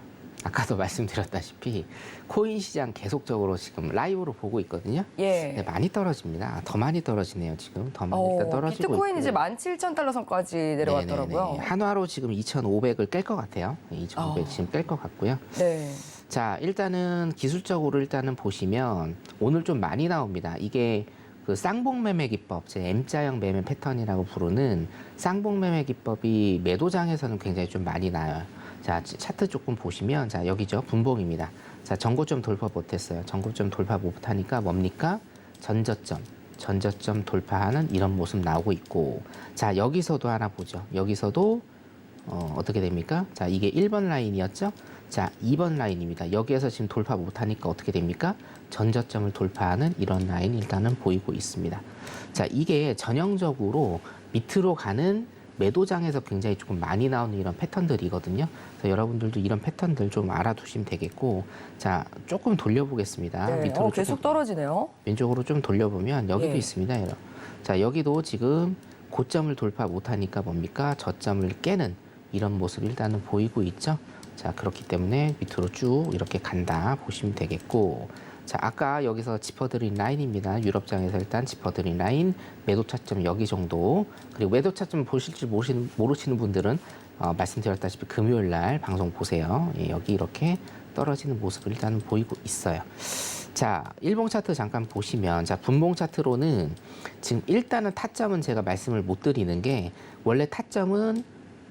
아까도 말씀드렸다시피 코인 시장 계속적으로 지금 라이브로 보고 있거든요. 예. 네, 많이 떨어집니다. 더 많이 떨어지네요. 지금 더 많이 일단 떨어지고 비트코인 있고. 이제 17,000달러선까지 내려왔더라고요. 네네네. 한화로 지금 2,500을 깰 것 같아요. 2,500 지금 깰 것 같고요. 네. 자, 일단은 기술적으로 일단은 보시면 오늘 좀 많이 나옵니다. 이게 그 쌍봉 매매 기법, 제 M자형 매매 패턴이라고 부르는 쌍봉 매매 기법이 매도장에서는 굉장히 좀 많이 나요. 자, 차트 조금 보시면 자, 여기죠. 분봉입니다. 자, 전고점 돌파 못했어요. 전고점 돌파 못하니까 뭡니까? 전저점 돌파하는 이런 모습 나오고 있고, 자, 여기서도 하나 보죠. 여기서도 어떻게 됩니까? 자, 이게 1번 라인이었죠? 자, 2번 라인입니다. 여기에서 지금 돌파 못하니까 어떻게 됩니까? 전저점을 돌파하는 이런 라인이 일단은 보이고 있습니다. 자, 이게 전형적으로 밑으로 가는 매도장에서 굉장히 조금 많이 나오는 이런 패턴들이거든요. 그래서 여러분들도 이런 패턴들 좀 알아두시면 되겠고, 자, 조금 돌려보겠습니다. 네. 밑으로 계속 조금, 떨어지네요. 왼쪽으로 좀 돌려보면 여기도 예. 있습니다. 여러분. 자, 여기도 지금 고점을 돌파 못하니까 뭡니까? 저점을 깨는 이런 모습 일단은 보이고 있죠. 자, 그렇기 때문에 밑으로 쭉 이렇게 간다 보시면 되겠고, 자, 아까 여기서 짚어드린 라인입니다. 유럽장에서 일단 짚어드린 라인, 매도 차점 여기 정도. 그리고 매도 차점 보실지 모르시는 분들은 말씀드렸다시피 금요일 날 방송 보세요. 예, 여기 이렇게 떨어지는 모습을 일단은 보이고 있어요. 자, 일봉 차트 잠깐 보시면, 자, 분봉 차트로는 지금 일단은 타점은 제가 말씀을 못 드리는 게, 원래 타점은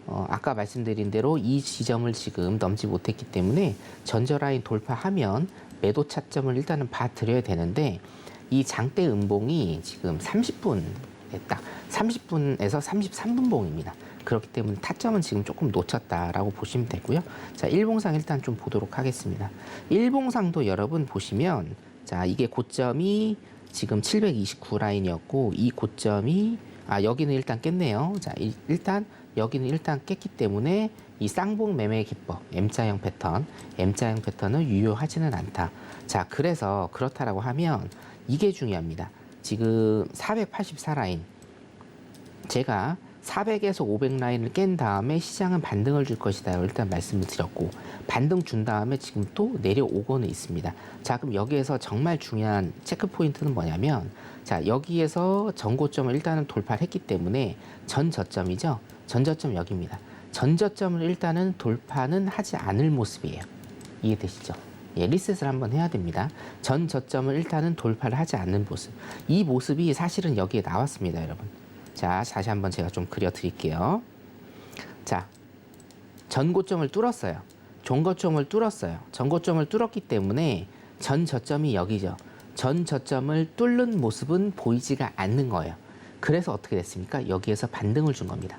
아까 말씀드린 대로 이 지점을 지금 넘지 못했기 때문에 전저라인 돌파하면 매도 차점을 일단은 봐드려야 되는데 이 장대 음봉이 지금 30분에 딱 30분에서 33분 봉입니다. 그렇기 때문에 타점은 지금 조금 놓쳤다라고 보시면 되고요. 자, 일봉상 일단 좀 보도록 하겠습니다. 일봉상도 여러분 보시면 자, 이게 고점이 지금 729 라인이었고 이 고점이 여기는 일단 깼네요. 자, 일단 여기는 일단 깼기 때문에 이 쌍봉 매매 기법 M자형 패턴은 유효하지는 않다. 자, 그래서 그렇다라고 하면 이게 중요합니다. 지금 484 라인 제가 400에서 500 라인을 깬 다음에 시장은 반등을 줄 것이다. 일단 말씀을 드렸고 반등 준 다음에 지금 또 내려오고는 있습니다. 자, 그럼 여기에서 정말 중요한 체크 포인트는 뭐냐면 자, 여기에서 전고점을 일단은 돌파를 했기 때문에 전 저점이죠. 전 저점 여기입니다. 전 저점을 일단은 돌파는 하지 않을 모습이에요. 이해되시죠? 예, 리셋을 한번 해야 됩니다. 전 저점을 일단은 돌파를 하지 않는 모습. 이 모습이 사실은 여기에 나왔습니다, 여러분. 자, 다시 한번 제가 좀 그려드릴게요. 자, 전고점을 뚫었어요. 종고점을 뚫었어요. 전고점을 뚫었기 때문에 전 저점이 여기죠. 전 저점을 뚫는 모습은 보이지가 않는 거예요. 그래서 어떻게 됐습니까? 여기에서 반등을 준 겁니다.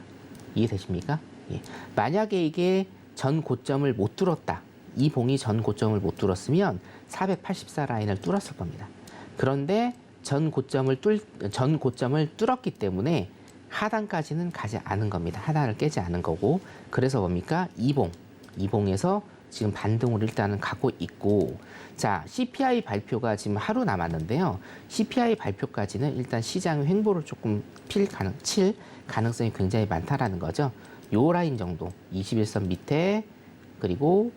이해되십니까? 예. 만약에 이게 전 고점을 못 뚫었다. 이 봉이 전 고점을 못 뚫었으면 484 라인을 뚫었을 겁니다. 그런데 전 고점을 뚫었기 때문에 하단까지는 가지 않은 겁니다. 하단을 깨지 않은 거고 그래서 뭡니까? 이봉에서 지금 반등으로 일단은 가고 있고 자, CPI 발표가 지금 하루 남았는데요. CPI 발표까지는 일단 시장의 횡보를 조금 칠 가능성이 굉장히 많다라는 거죠. 요 라인 정도 21선 밑에 그리고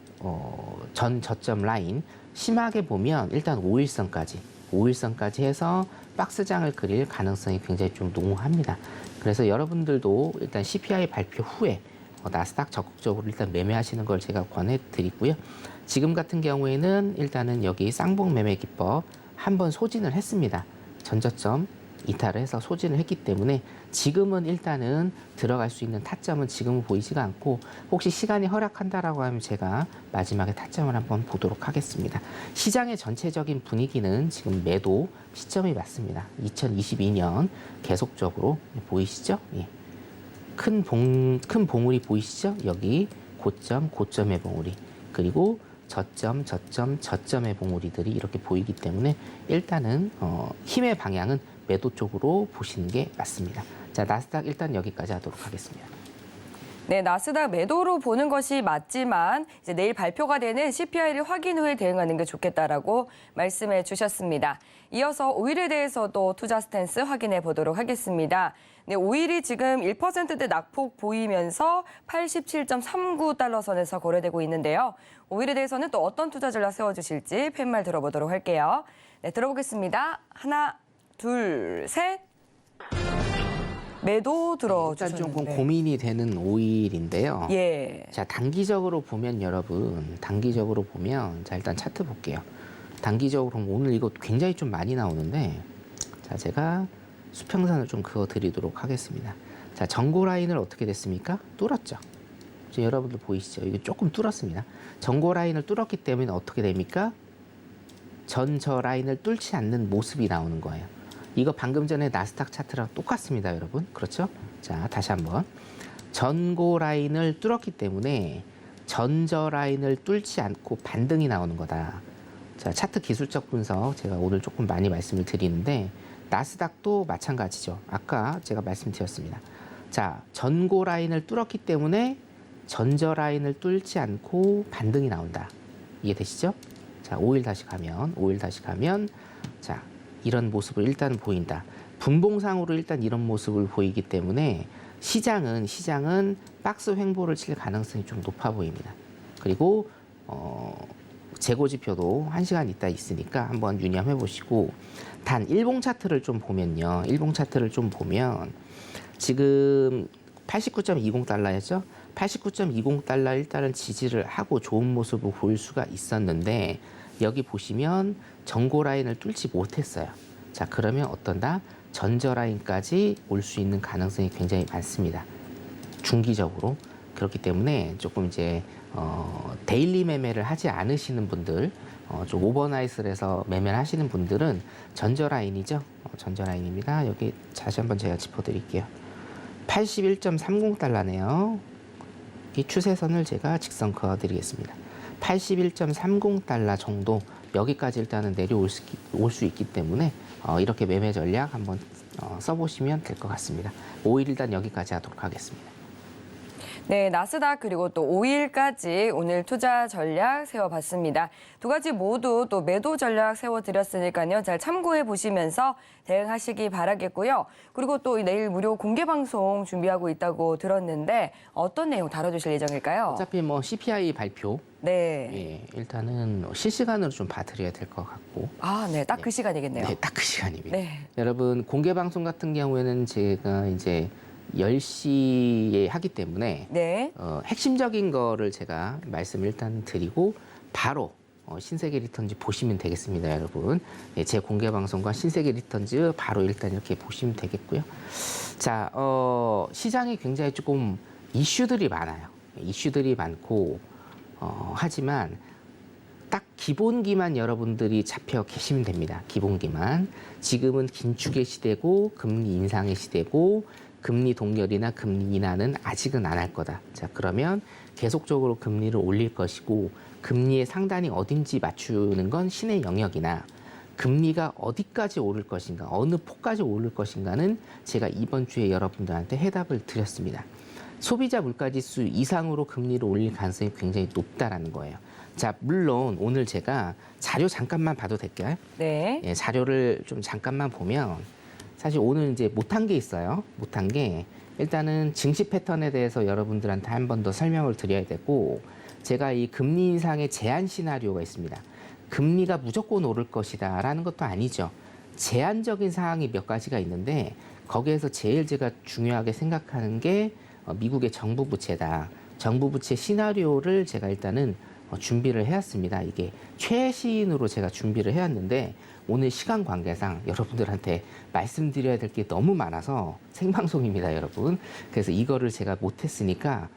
전 저점 라인 심하게 보면 일단 5일선까지 해서 박스장을 그릴 가능성이 굉장히 좀 농후합니다. 그래서 여러분들도 일단 CPI 발표 후에 나스닥 적극적으로 일단 매매하시는 걸 제가 권해드리고요. 지금 같은 경우에는 일단은 여기 쌍봉 매매 기법 한번 소진을 했습니다. 전저점 이탈을 해서 소진을 했기 때문에 지금은 일단은 들어갈 수 있는 타점은 지금은 보이지가 않고 혹시 시간이 허락한다라고 하면 제가 마지막에 타점을 한번 보도록 하겠습니다. 시장의 전체적인 분위기는 지금 매도 시점이 맞습니다. 2022년 계속적으로 보이시죠? 예. 큰 봉우리 보이시죠? 여기 고점의 봉우리 그리고 저점의 봉우리들이 이렇게 보이기 때문에 일단은 힘의 방향은 매도 쪽으로 보시는 게 맞습니다. 자, 나스닥 일단 여기까지 하도록 하겠습니다. 네, 나스닥 매도로 보는 것이 맞지만 이제 내일 발표가 되는 CPI를 확인 후에 대응하는 게 좋겠다라고 말씀해 주셨습니다. 이어서 오일에 대해서도 투자 스탠스 확인해 보도록 하겠습니다. 네, 오일이 지금 1%대 낙폭 보이면서 87.39달러 선에서 거래되고 있는데요. 오일에 대해서는 또 어떤 투자 전략 세워주실지 팻말 들어보도록 할게요. 네, 들어보겠습니다. 하나, 둘, 셋. 매도 들어주셨는데. 일단 조금 고민이 되는 오일인데요. 예. 자, 단기적으로 보면 여러분, 자, 일단 차트 볼게요. 단기적으로 보면 오늘 이거 굉장히 좀 많이 나오는데 자, 제가 수평선을 좀 그어드리도록 하겠습니다. 자, 전고 라인을 어떻게 됐습니까? 뚫었죠. 이제 여러분들 보이시죠? 이거 조금 뚫었습니다. 전고 라인을 뚫었기 때문에 어떻게 됩니까? 저 라인을 뚫지 않는 모습이 나오는 거예요. 이거 방금 전에 나스닥 차트랑 똑같습니다, 여러분. 그렇죠? 자, 다시 한번. 전고 라인을 뚫었기 때문에 전저 라인을 뚫지 않고 반등이 나오는 거다. 자, 차트 기술적 분석 제가 오늘 조금 많이 말씀을 드리는데 나스닥도 마찬가지죠. 아까 제가 말씀드렸습니다. 자, 전고 라인을 뚫었기 때문에 전저 라인을 뚫지 않고 반등이 나온다. 이해되시죠? 자, 5일 다시 가면 자, 이런 모습을 일단 보인다. 분봉상으로 일단 이런 모습을 보이기 때문에 시장은 박스 횡보를 칠 가능성이 좀 높아 보입니다. 그리고 재고지표도 1시간 있다 있으니까 한번 유념해 보시고 단 일봉 차트를 좀 보면요. 지금 89.20달러였죠. 89.20달러 일단은 지지를 하고 좋은 모습을 보일 수가 있었는데 여기 보시면 전고 라인을 뚫지 못했어요. 자, 그러면 어떤다? 전저 라인까지 올 수 있는 가능성이 굉장히 많습니다. 중기적으로 그렇기 때문에 조금 이제 데일리 매매를 하지 않으시는 분들, 좀 오버나잇을 해서 매매를 하시는 분들은 전저라인이죠. 전저라인입니다. 여기 다시 한번 제가 짚어드릴게요. 81.30달러네요. 이 추세선을 제가 직선 그어드리겠습니다. 81.30달러 정도 여기까지 일단은 내려올 수 있기 때문에 이렇게 매매 전략 한번 써보시면 될 것 같습니다. 5일 일단 여기까지 하도록 하겠습니다. 네, 나스닥 그리고 또 5일까지 오늘 투자 전략 세워봤습니다. 두 가지 모두 또 매도 전략 세워드렸으니까요. 잘 참고해 보시면서 대응하시기 바라겠고요. 그리고 또 내일 무료 공개 방송 준비하고 있다고 들었는데 어떤 내용 다뤄주실 예정일까요? 어차피 뭐 CPI 발표, 네. 예, 일단은 실시간으로 좀 봐드려야 될 것 같고. 아, 네, 딱 그 시간이겠네요. 네, 딱 그 시간입니다. 네. 여러분 공개 방송 같은 경우에는 제가 이제 10시에 하기 때문에 네. 핵심적인 거를 제가 말씀을 일단 드리고 바로 신세계 리턴즈 보시면 되겠습니다, 여러분. 네, 제 공개 방송과 신세계 리턴즈 바로 일단 이렇게 보시면 되겠고요. 자, 시장에 굉장히 조금 이슈들이 많아요. 이슈들이 많고 하지만 딱 기본기만 여러분들이 잡혀 계시면 됩니다. 기본기만. 지금은 긴축의 시대고 금리 인상의 시대고 금리 동결이나 금리 인하는 아직은 안 할 거다. 자, 그러면 계속적으로 금리를 올릴 것이고 금리의 상단이 어딘지 맞추는 건 신의 영역이나 금리가 어디까지 오를 것인가, 어느 폭까지 오를 것인가는 제가 이번 주에 여러분들한테 해답을 드렸습니다. 소비자 물가지수 이상으로 금리를 올릴 가능성이 굉장히 높다라는 거예요. 자, 물론 오늘 제가 자료 잠깐만 봐도 될까요? 네. 예, 자료를 좀 잠깐만 보면 사실 오늘 이제 못한 게 있어요. 못한 게 일단은 증시 패턴에 대해서 여러분들한테 한 번 더 설명을 드려야 되고 제가 이 금리 인상의 제한 시나리오가 있습니다. 금리가 무조건 오를 것이다라는 것도 아니죠. 제한적인 사항이 몇 가지가 있는데 거기에서 제일 제가 중요하게 생각하는 게 미국의 정부 부채다. 정부 부채 시나리오를 제가 일단은 준비를 해왔습니다. 이게 최신으로 제가 준비를 해왔는데 오늘 시간 관계상 여러분들한테 말씀드려야 될 게 너무 많아서 생방송입니다, 여러분. 그래서 이거를 제가 못했으니까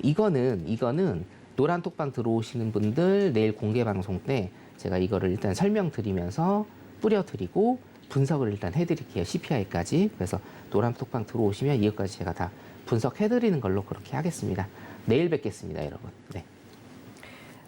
이거는 노란톡방 들어오시는 분들 내일 공개 방송 때 제가 이거를 일단 설명드리면서 뿌려드리고 분석을 일단 해드릴게요. CPI까지. 그래서 노란톡방 들어오시면 이것까지 제가 다 분석해드리는 걸로 그렇게 하겠습니다. 내일 뵙겠습니다, 여러분. 네.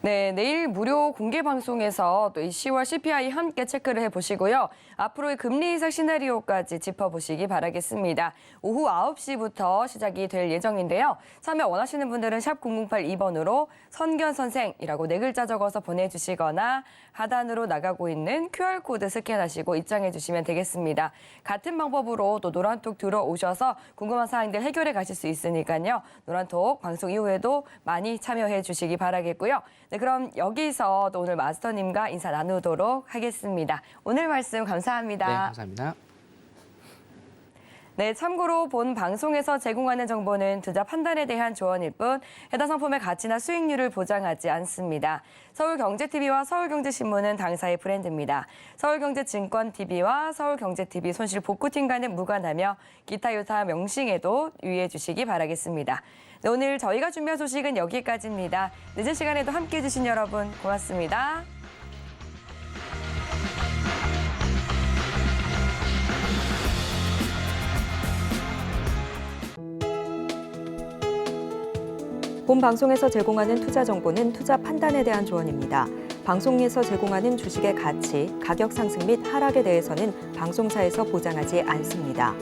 네, 내일 무료 공개 방송에서 또 이 10월 CPI 함께 체크를 해보시고요. 앞으로의 금리 인상 시나리오까지 짚어보시기 바라겠습니다. 오후 9시부터 시작이 될 예정인데요. 참여 원하시는 분들은 샵 0082번으로 선견선생이라고 4글자 적어서 보내주시거나 하단으로 나가고 있는 QR코드 스캔하시고 입장해 주시면 되겠습니다. 같은 방법으로 또 노란톡 들어오셔서 궁금한 사항들 해결해 가실 수 있으니까요. 노란톡 방송 이후에도 많이 참여해 주시기 바라겠고요. 네, 그럼 여기서 또 오늘 마스터님과 인사 나누도록 하겠습니다. 오늘 말씀 감사합니다. 네, 감사합니다. 네, 참고로 본 방송에서 제공하는 정보는 투자 판단에 대한 조언일 뿐 해당 상품의 가치나 수익률을 보장하지 않습니다. 서울경제TV와 서울경제신문은 당사의 브랜드입니다. 서울경제증권TV와 서울경제TV 손실복구팀과는 무관하며 기타 유사 명칭에도 유의해 주시기 바라겠습니다. 네, 오늘 저희가 준비한 소식은 여기까지입니다. 늦은 시간에도 함께해 주신 여러분 고맙습니다. 본 방송에서 제공하는 투자 정보는 투자 판단에 대한 조언입니다. 방송에서 제공하는 주식의 가치, 가격 상승 및 하락에 대해서는 방송사에서 보장하지 않습니다.